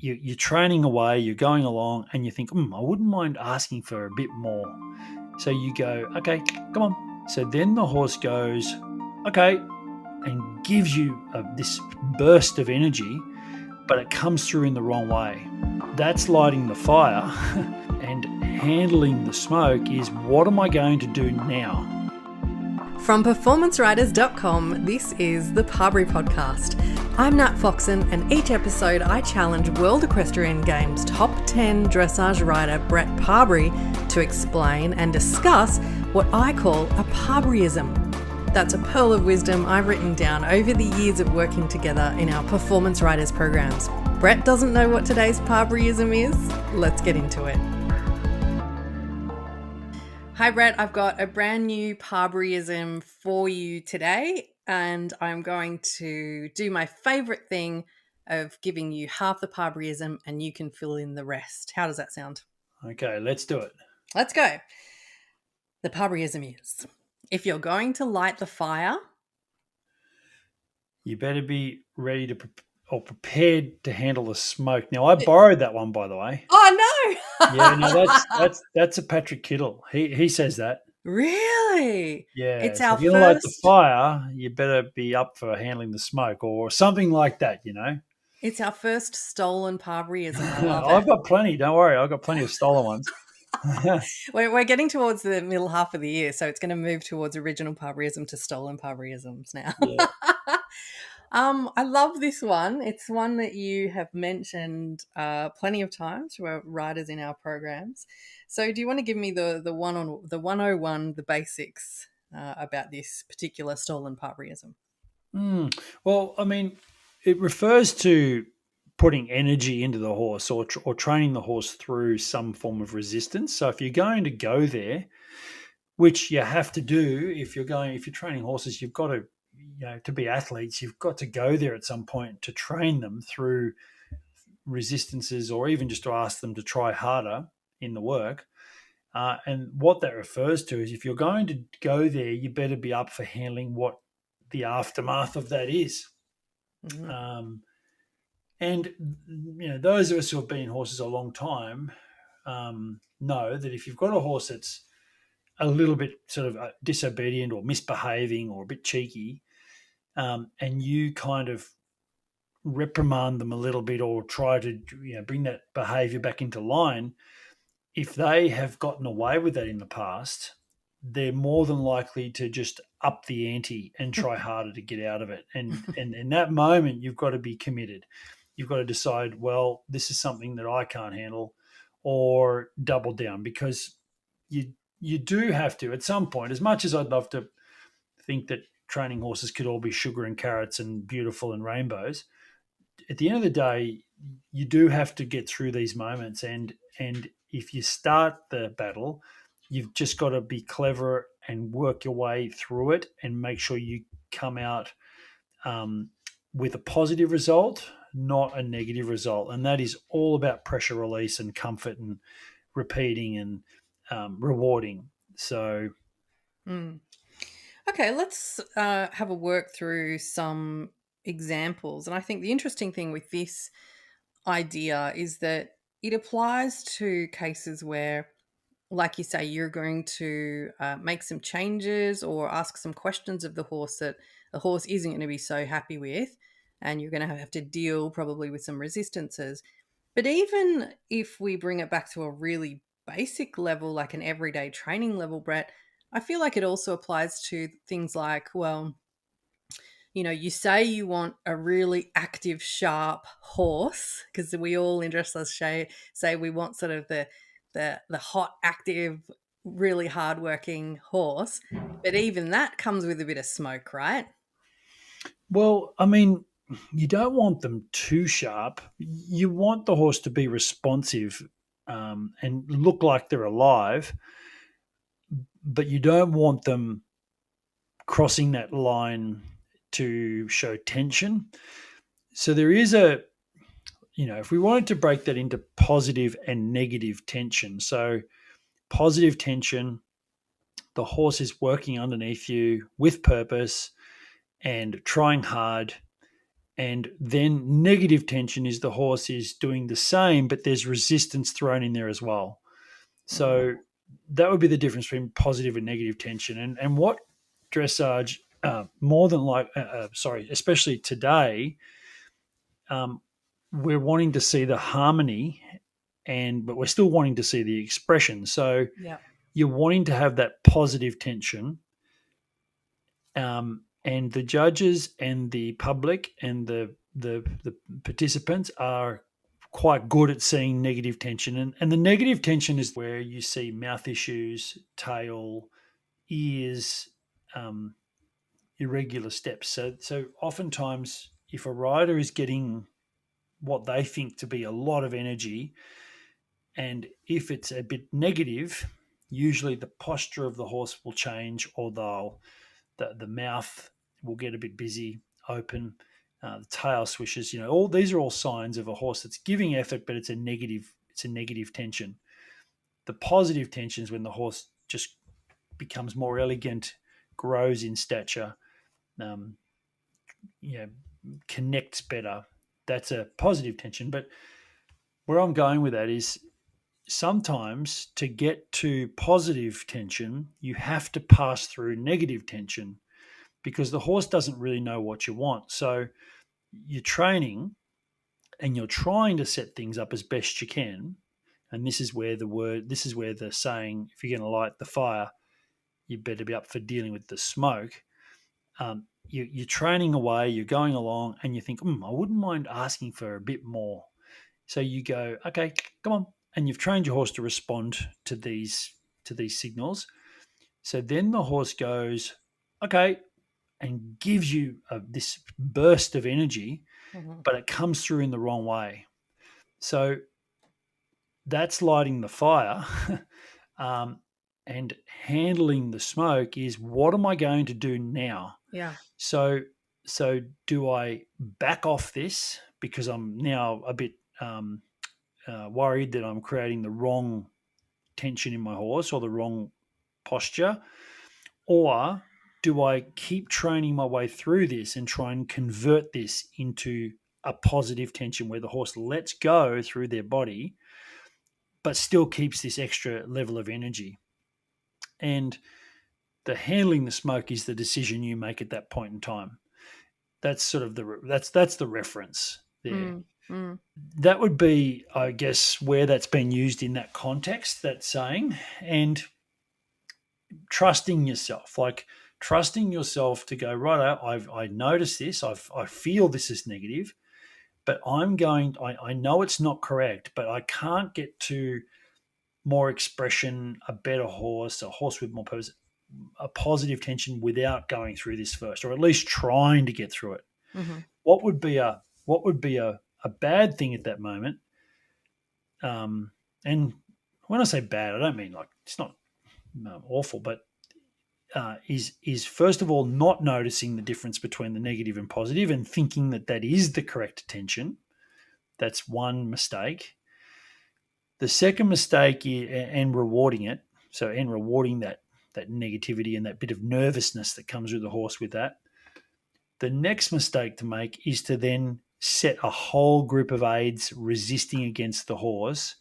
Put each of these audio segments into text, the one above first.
you're training away, you're going along, and you think, I wouldn't mind asking for a bit more. So you go, okay, come on. So then the horse goes, okay, and gives you this burst of energy, but it comes through in the wrong way. That's lighting the fire, and handling the smoke is, what am I going to do now? From performanceriders.com, this is the Parbery Podcast. I'm Nat Foxon, and each episode I challenge World Equestrian Games top 10 dressage rider Brett Parbery to explain and discuss what I call a Parberyism. That's a pearl of wisdom I've written down over the years of working together in our Performance Riders programs. Brett doesn't know what today's Parberyism is. Let's get into it. Hi Brett, I've got a brand new Parberyism for you today, and I'm going to do my favourite thing of giving you half the Parberyism and you can fill in the rest. How does that sound? Okay, let's do it. Let's go. The Parberyism is, if you're going to light the fire, you better be ready to prepared to handle the smoke. Now, I borrowed that one, by the way. Oh no! Yeah, no, that's a Patrick Kittle. He says that. Really? Yeah. It's so our if you're gonna light the first. fire, you better be up for handling the smoke or something like that. It's our first stolen Parberyism. I love I've it. got plenty. Don't worry, I've got plenty of stolen ones. We're getting towards the middle half of the year, so it's going to move towards original Parberyism to stolen Parberyisms now. Yeah. I love this one. It's one that you have mentioned plenty of times to our riders in our programs. So, do you want to give me the 101, the basics about this particular stolen Parberyism? Well, I mean, it refers to putting energy into the horse or training the horse through some form of resistance. So, if you're going to go there, which you have to do if you're training horses, you've got to. To be athletes, you've got to go there at some point to train them through resistances or even just to ask them to try harder in the work. And what that refers to is if you're going to go there, you better be up for handling what the aftermath of that is. Mm-hmm. And those of us who have been in horses a long time know that if you've got a horse that's a little bit sort of disobedient or misbehaving or a bit cheeky, and you kind of reprimand them a little bit or try to bring that behaviour back into line, if they have gotten away with that in the past, they're more than likely to just up the ante and try harder to get out of it. And in that moment, you've got to be committed. You've got to decide, well, this is something that I can't handle, or double down, because you do have to, at some point, as much as I'd love to think that training horses could all be sugar and carrots and beautiful and rainbows, at the end of the day, you do have to get through these moments. And if you start the battle, you've just got to be clever and work your way through it and make sure you come out with a positive result, not a negative result. And that is all about pressure release and comfort and repeating and rewarding. So, Okay, let's have a work through some examples. And I think the interesting thing with this idea is that it applies to cases where, like you say, you're going to make some changes or ask some questions of the horse that the horse isn't going to be so happy with, and you're going to have to deal probably with some resistances. But even if we bring it back to a really basic level, like an everyday training level, Brett, I feel like it also applies to things like, well, you say you want a really active, sharp horse, because we all in dressage say we want sort of the hot, active, really hardworking horse. But even that comes with a bit of smoke, right? Well, I mean, you don't want them too sharp. You want the horse to be responsive and look like they're alive, but you don't want them crossing that line to show tension. So there is if we wanted to break that into positive and negative tension. So positive tension, the horse is working underneath you with purpose and trying hard And then negative tension is the horse is doing the same, but there's resistance thrown in there as well. So that would be the difference between positive and negative tension. And what dressage, especially today, we're wanting to see the harmony, but we're still wanting to see the expression. So Yeah. you're wanting to have that positive tension, and the judges and the public and the participants are quite good at seeing negative tension. And the negative tension is where you see mouth issues, tail, ears, irregular steps. So oftentimes, if a rider is getting what they think to be a lot of energy, and if it's a bit negative, usually the posture of the horse will change, or the mouth will get a bit busy, open, the tail swishes. All these are all signs of a horse that's giving effort, but it's a negative. It's a negative tension. The positive tension is when the horse just becomes more elegant, grows in stature, um, connects better. That's a positive tension. But where I'm going with that is sometimes to get to positive tension, you have to pass through negative tension because the horse doesn't really know what you want. So you're training and you're trying to set things up as best you can. And this is where the saying, if you're going to light the fire, you better be up for dealing with the smoke. You're training away, you're going along, and you think, I wouldn't mind asking for a bit more. So you go, okay, come on, and you've trained your horse to respond to these signals. So then the horse goes, okay, and gives you this burst of energy, but it comes through in the wrong way. So that's lighting the fire. And handling the smoke is, what am I going to do now? Yeah. So do I back off this because I'm now a bit worried that I'm creating the wrong tension in my horse or the wrong posture? Or do I keep training my way through this and try and convert this into a positive tension where the horse lets go through their body, but still keeps this extra level of energy? And the handling the smoke is the decision you make at that point in time. That's sort of that's the reference there. That would be, I guess, where that's been used in that context, that saying. And trusting yourself, to go, right, I notice this, I feel this is negative, but I know it's not correct, but I can't get to more expression, a better horse, a horse with more purpose, a positive tension without going through this first, or at least trying to get through it. What would be a bad thing at that moment? And when I say bad, I don't mean like it's not awful, but is first of all not noticing the difference between the negative and positive and thinking that is the correct tension. That's one mistake. The second mistake is, and rewarding it, and rewarding that negativity and that bit of nervousness that comes with the horse with that. The next mistake to make is to then set a whole group of aids resisting against the horse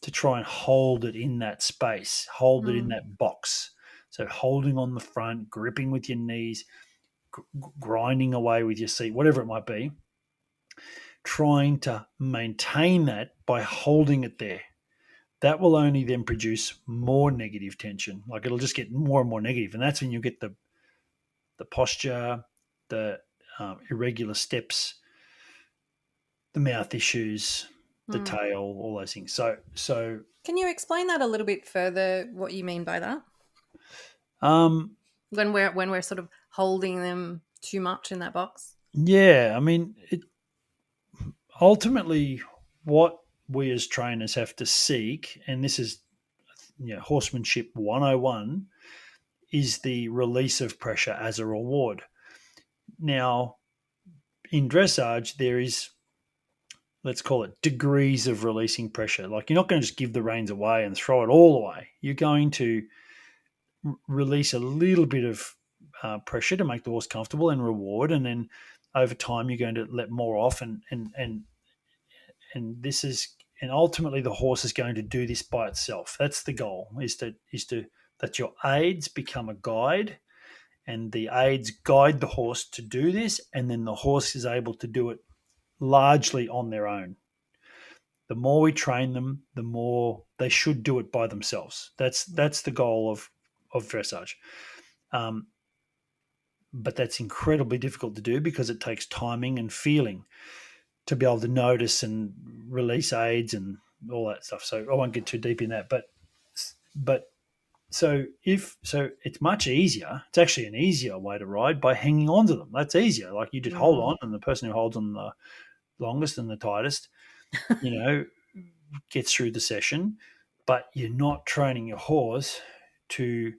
to try and hold it in that space, hold it in that box. So holding on the front, gripping with your knees, grinding away with your seat, whatever it might be, trying to maintain that by holding it there. That will only then produce more negative tension. Like it'll just get more and more negative. And that's when you get the posture, the irregular steps, the mouth issues, the tail, all those things. So can you explain that a little bit further, what you mean by that? When we're sort of holding them too much in that box? Yeah, I mean, ultimately what we as trainers have to seek, and this is horsemanship 101, is the release of pressure as a reward. Now, in dressage, there is, let's call it, degrees of releasing pressure. Like you're not going to just give the reins away and throw it all away. You're going to release a little bit of pressure to make the horse comfortable and reward, and then over time you're going to let more off, and this is, and ultimately the horse is going to do this by itself. That's the goal, is to that your aids become a guide, and the aids guide the horse to do this, and then the horse is able to do it largely on their own. The more we train them, the more they should do it by themselves. That's the goal of dressage. But that's incredibly difficult to do because it takes timing and feeling to be able to notice and release aids and all that stuff. So I won't get too deep in that, but so it's much easier. It's actually an easier way to ride by hanging on to them. That's easier. Like, you just hold on, and the person who holds on the longest and the tightest, gets through the session. But you're not training your horse to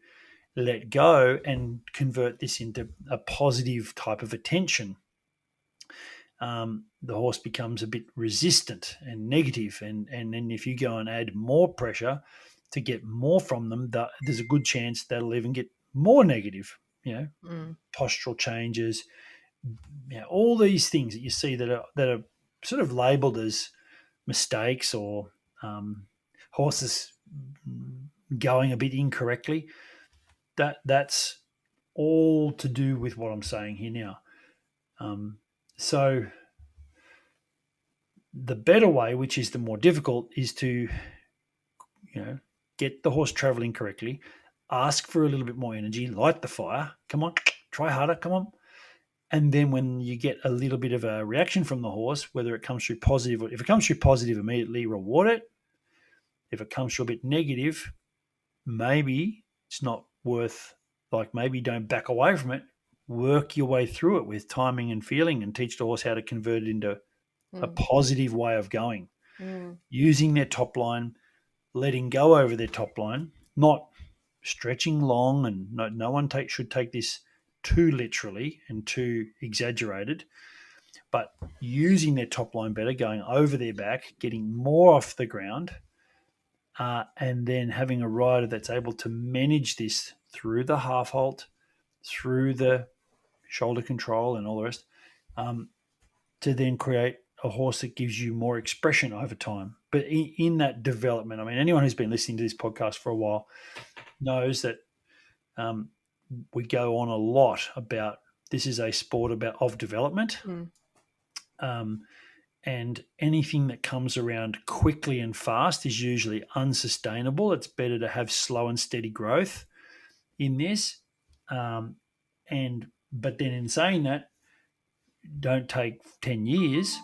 let go and convert this into a positive type of attention. The horse becomes a bit resistant and negative, and then if you go and add more pressure to get more from them, there's a good chance that'll even get more negative. Postural changes, all these things that you see that are sort of labelled as mistakes or horses going a bit incorrectly. That's all to do with what I'm saying here now. So the better way, which is the more difficult, is to get the horse traveling correctly, ask for a little bit more energy, light the fire, come on, try harder, come on. And then when you get a little bit of a reaction from the horse, whether it comes through positive, or if it comes through positive, immediately reward it. If it comes through a bit negative, maybe it's not worth, maybe don't back away from it. Work your way through it with timing and feeling, and teach the horse how to convert it into a positive way of going. Using their top line, letting go over their top line, not stretching long, and no one should take this too literally and too exaggerated, but using their top line better, going over their back, getting more off the ground, and then having a rider that's able to manage this through the half halt, through the shoulder control and all the rest, to then create a horse that gives you more expression over time. But in that development, I mean, anyone who's been listening to this podcast for a while knows that we go on a lot about this is a sport of development. And anything that comes around quickly and fast is usually unsustainable. It's better to have slow and steady growth in this. But then in saying that, don't take 10 years.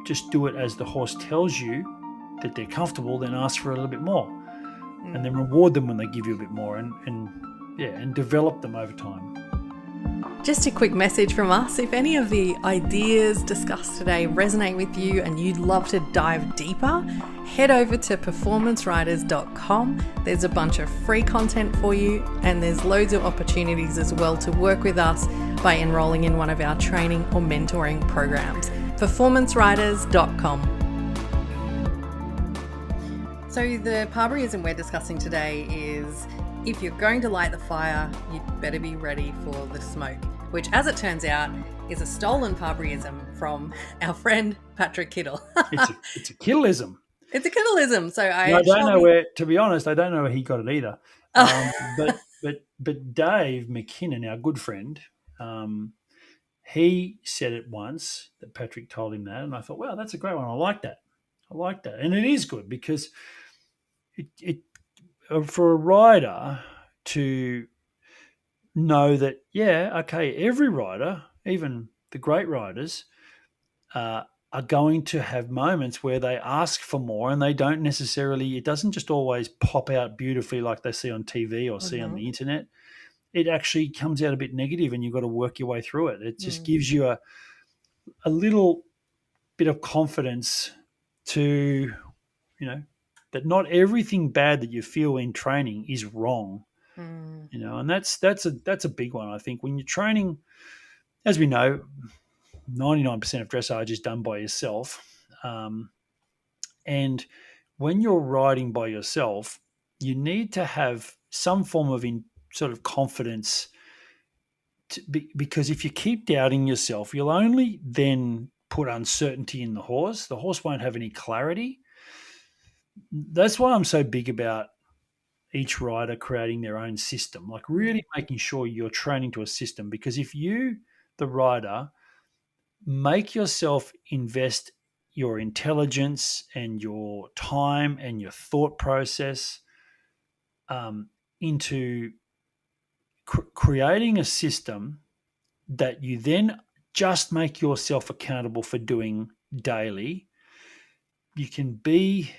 Just do it as the horse tells you that they're comfortable, then ask for a little bit more. And then reward them when they give you a bit more, and develop them over time. Just a quick message from us. If any of the ideas discussed today resonate with you and you'd love to dive deeper, head over to performanceriders.com. There's a bunch of free content for you, and there's loads of opportunities as well to work with us by enrolling in one of our training or mentoring programs. performanceriders.com. So the Parberyism we're discussing today is, if you're going to light the fire, you'd better be ready for the smoke, which, as it turns out, is a stolen Parberyism from our friend Patrick Kittle. It's a Kittleism. It's a Kittleism. So I don't know where, to be honest, I don't know where he got it either. But Dave McKinnon, our good friend, he said it once that Patrick told him that, and I thought, wow, that's a great one. I like that, and it is good because it for a rider to know that, every rider, even the great riders, are going to have moments where they ask for more, and they don't necessarily, it doesn't just always pop out beautifully like they see on TV or see on the internet. It actually comes out a bit negative, and you've got to work your way through it. It just gives you a little bit of confidence to, that not everything bad that you feel in training is wrong. And that's a big one. I think when you're training, as we know, 99% of dressage is done by yourself. And when you're riding by yourself, you need to have some form of sort of confidence because if you keep doubting yourself, you'll only then put uncertainty in the horse. The horse won't have any clarity. That's why I'm so big about each rider creating their own system, like really making sure you're training to a system. Because if you, the rider, make yourself invest your intelligence and your time and your thought process into creating a system that you then just make yourself accountable for doing daily, you can be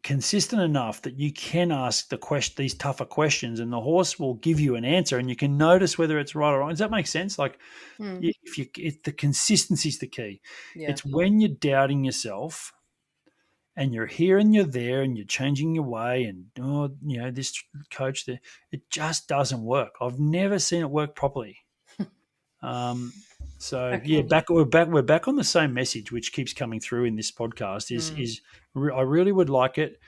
consistent enough that you can ask these tougher questions, and the horse will give you an answer, and you can notice whether it's right or wrong. Does that make sense? Like, the consistency is the key. Yeah. It's when you're doubting yourself, and you're here and you're there, and you're changing your way, and this coach there, it just doesn't work. I've never seen it work properly. Okay. We're back on the same message, which keeps coming through in this podcast. I really would like it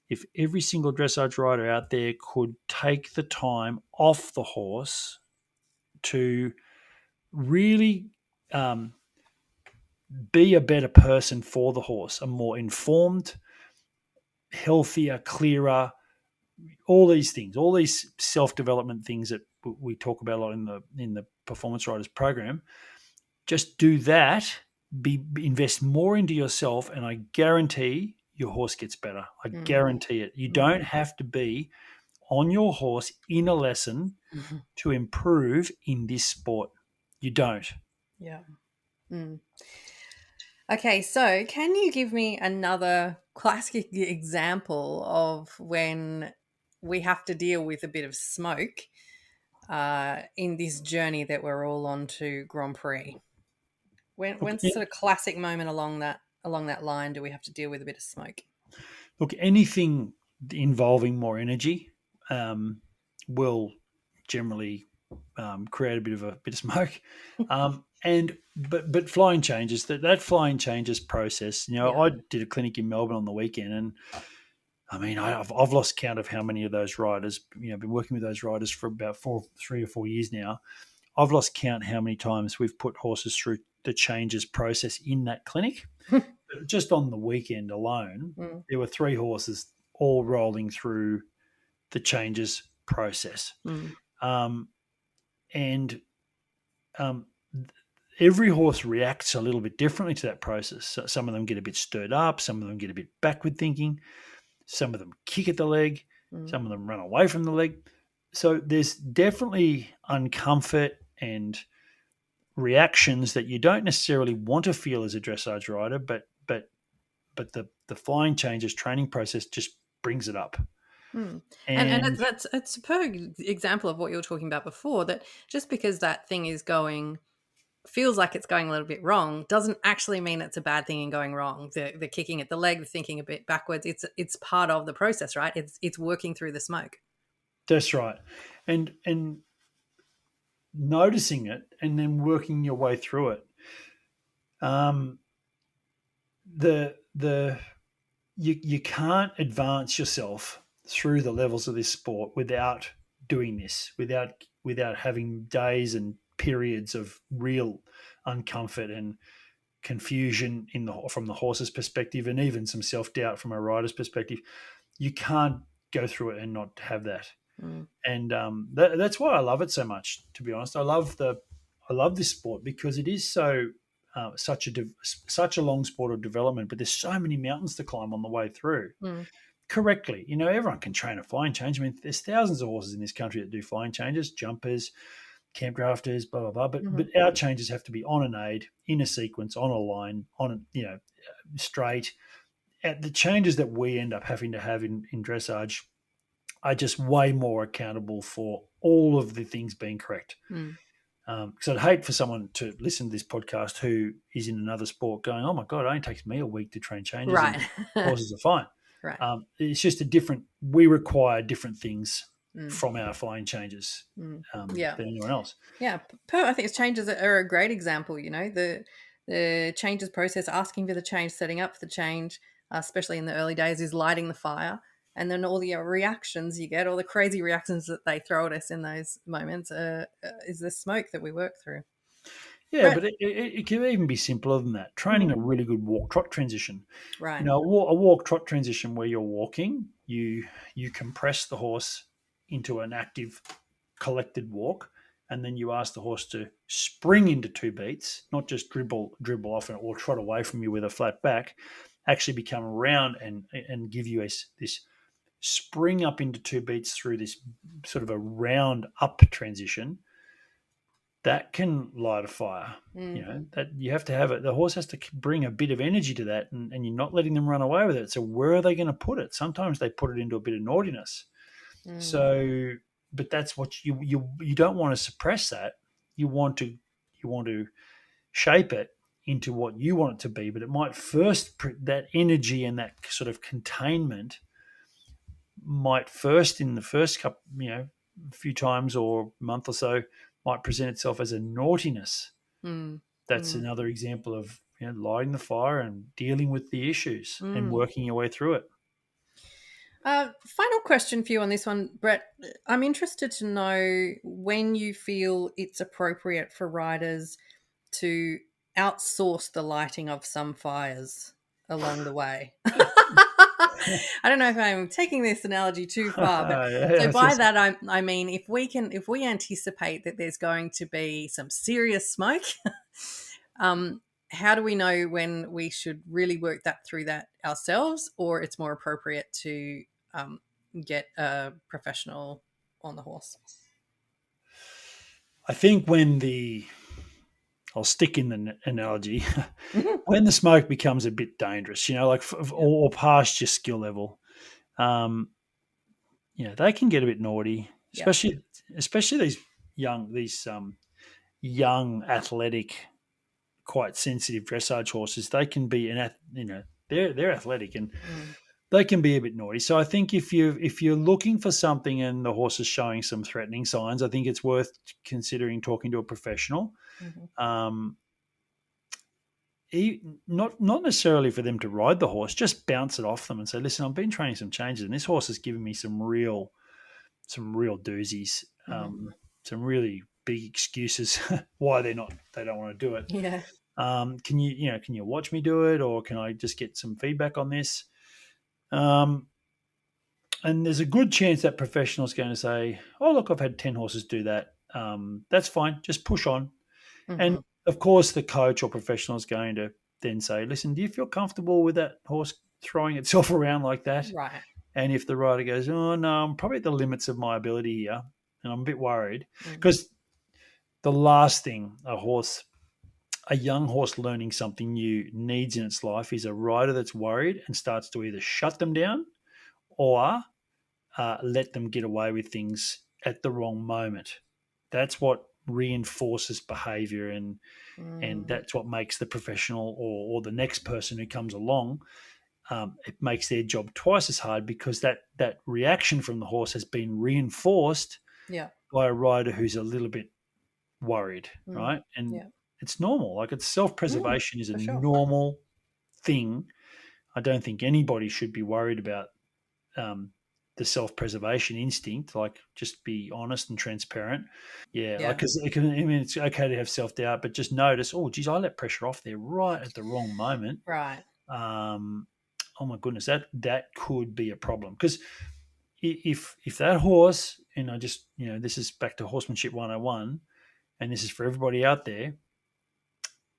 if every single dressage rider out there could take the time off the horse to really be a better person for the horse, a more informed, healthier, clearer, all these things, all these self-development things that we talk about a lot in the Performance Riders program. Just do that, invest more into yourself, and I guarantee your horse gets better. I guarantee it. You don't have to be on your horse in a lesson to improve in this sport. You don't. Yeah. Okay, so can you give me another classic example of when we have to deal with a bit of smoke in this journey that we're all on to Grand Prix? When's the sort of classic moment along that line do we have to deal with a bit of smoke? Look, anything involving more energy will generally create a bit of smoke. But flying changes, that flying changes process. I did a clinic in Melbourne on the weekend, and I mean, I've lost count of how many of those riders. Been working with those riders for about 3 or 4 years now. I've lost count how many times we've put horses through the changes process in that clinic. Just on the weekend alone, there were 3 horses all rolling through the changes process. Every horse reacts a little bit differently to that process. So some of them get a bit stirred up, some of them get a bit backward thinking, some of them kick at the leg, some of them run away from the leg. So there's definitely uncomfort and reactions that you don't necessarily want to feel as a dressage rider, but the flying changes training process just brings it up. And that's a superb example of what you were talking about before, that just because that thing feels like it's going a little bit wrong doesn't actually mean it's a bad thing and going wrong. The kicking at the leg, the thinking a bit backwards, it's part of the process, right? It's working through the smoke. That's right. And noticing it and then working your way through it. You can't advance yourself through the levels of this sport without doing this, without having days and periods of real uncomfort and confusion from the horse's perspective, and even some self-doubt from a rider's perspective. You can't go through it and not have that. And that's why I love it so much, to be honest. I love this sport because it is such a long sport of development, but there's so many mountains to climb on the way through. Correctly, everyone can train a flying change. I mean, there's thousands of horses in this country that do flying changes, jumpers, camp drafters, blah blah blah. But our changes have to be on an aid, in a sequence, on a line, straight. The changes that we end up having to have in dressage are just way more accountable for all of the things being correct. Because I'd hate for someone to listen to this podcast who is in another sport going, oh my God, it only takes me a week to train changes. Right. And horses are fine. Right. It's just we require different things from our flying changes than anyone else. Yeah. I think it's changes are a great example, the changes process, asking for the change, setting up for the change, especially in the early days, is lighting the fire. and then all the reactions you get, all the crazy reactions that they throw at us in those moments, is the smoke that we work through. Yeah, Brett, but it can even be simpler than that. Training a really good walk trot transition. right. A walk trot transition where you're walking, you compress the horse into an active, collected walk, and then you ask the horse to spring into 2 beats, not just dribble off or trot away from you with a flat back. Actually, become round and give you this spring up into 2 beats through this sort of a round up transition. That can light a fire. That you have to have it. The horse has to bring a bit of energy to that, and you're not letting them run away with it. So where are they going to put it? Sometimes they put it into a bit of naughtiness. So, but that's what you don't want to suppress that. You want to shape it into what you want it to be. But it might first that energy and that sort of containment might first in the first couple, few times or month or so, might present itself as a naughtiness. That's another example of lighting the fire and dealing with the issues and working your way through it. Final question for you on this one, Brett. I'm interested to know when you feel it's appropriate for riders to outsource the lighting of some fires along the way. I don't know if I'm taking this analogy too far, but so by that I mean if we anticipate that there's going to be some serious smoke, how do we know when we should really work that through that ourselves, or it's more appropriate to get a professional on the horse? I think I'll stick in the analogy, when the smoke becomes a bit dangerous, or past your skill level, they can get a bit naughty, especially these young athletic, quite sensitive dressage horses. They can be they're athletic and they can be a bit naughty. So I think if you're looking for something and the horse is showing some threatening signs, I think it's worth considering talking to a professional. Not necessarily for them to ride the horse, just bounce it off them and say, listen, I've been training some changes and this horse has given me some real doozies, some really big excuses why they don't want to do it. Yeah. Can you watch me do it, or can I just get some feedback on this? And there's a good chance that professional is going to say, oh, look, I've had 10 horses do that. That's fine. Just push on. And of course, the coach or professional is going to then say, listen, do you feel comfortable with that horse throwing itself around like that? Right. And if the rider goes, oh, no, I'm probably at the limits of my ability here, and I'm a bit worried, because the last thing a young horse learning something new needs in its life is a rider that's worried and starts to either shut them down or let them get away with things at the wrong moment. That's what reinforces behavior, and that's what makes the professional or the next person who comes along, it makes their job twice as hard, because that reaction from the horse has been reinforced by a rider who's a little bit worried, right? And it's normal. Like, it's self-preservation is a normal thing. I don't think anybody should be worried about the self-preservation instinct. Like, just be honest and transparent. Because it's okay to have self-doubt, but just notice, oh, geez, I let pressure off there right at the wrong moment. Right. Oh my goodness, that could be a problem. Because if that horse, and I just, this is back to horsemanship 101, and this is for everybody out there,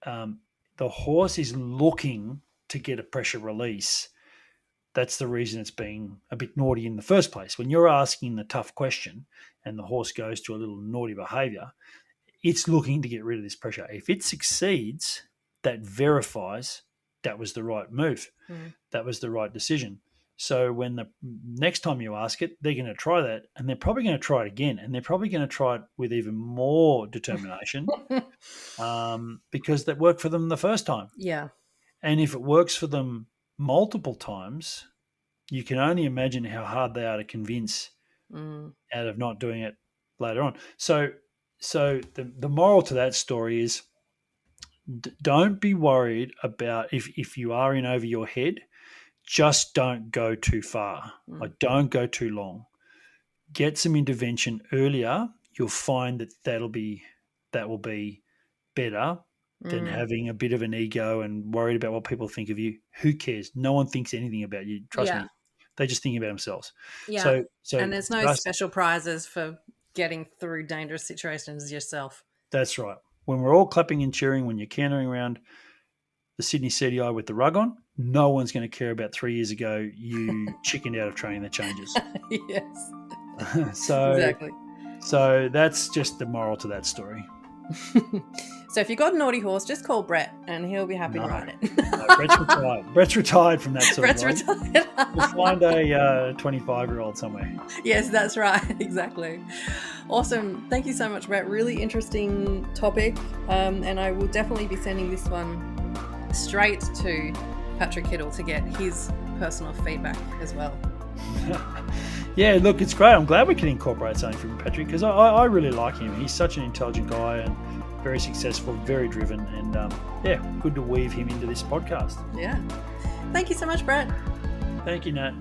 the horse is looking to get a pressure release. That's the reason it's being a bit naughty in the first place. When you're asking the tough question and the horse goes to a little naughty behavior, it's looking to get rid of this pressure. If it succeeds, that verifies that was the right move. That was the right decision. So when the next time you ask it, they're going to try that, and they're probably going to try it again, and they're probably going to try it with even more determination, because that worked for them the first time. Yeah. And if it works for them multiple times, you can only imagine how hard they are to convince out of not doing it later on. So the moral to that story is, don't be worried about if you are in over your head. just don't go too far. Like, don't go too long. Get some intervention earlier. You'll find that will be better than having a bit of an ego and worried about what people think of you. Who cares? No one thinks anything about you. Trust me. They just think about themselves. Yeah. So and there's no special prizes for getting through dangerous situations yourself. That's right. When we're all clapping and cheering when you're cantering around the Sydney CDI with the rug on, no one's going to care about 3 years ago you chickened out of training the changes. Yes. Exactly. So that's just the moral to that story. So if you've got a naughty horse, just call Brett and he'll be happy to ride it. No, Brett's retired. Brett's retired from that sort Brett's of retired. We'll find a 25-year-old somewhere. Yes, that's right. Exactly. Awesome. Thank you so much, Brett. Really interesting topic. And I will definitely be sending this one straight to Patrick Kittle to get his personal feedback as well. Yeah, look, it's great. I'm glad we can incorporate something from Patrick because I really like him. He's such an intelligent guy and very successful, very driven, and good to weave him into this podcast. Yeah. Thank you so much, Brett. Thank you, Nat.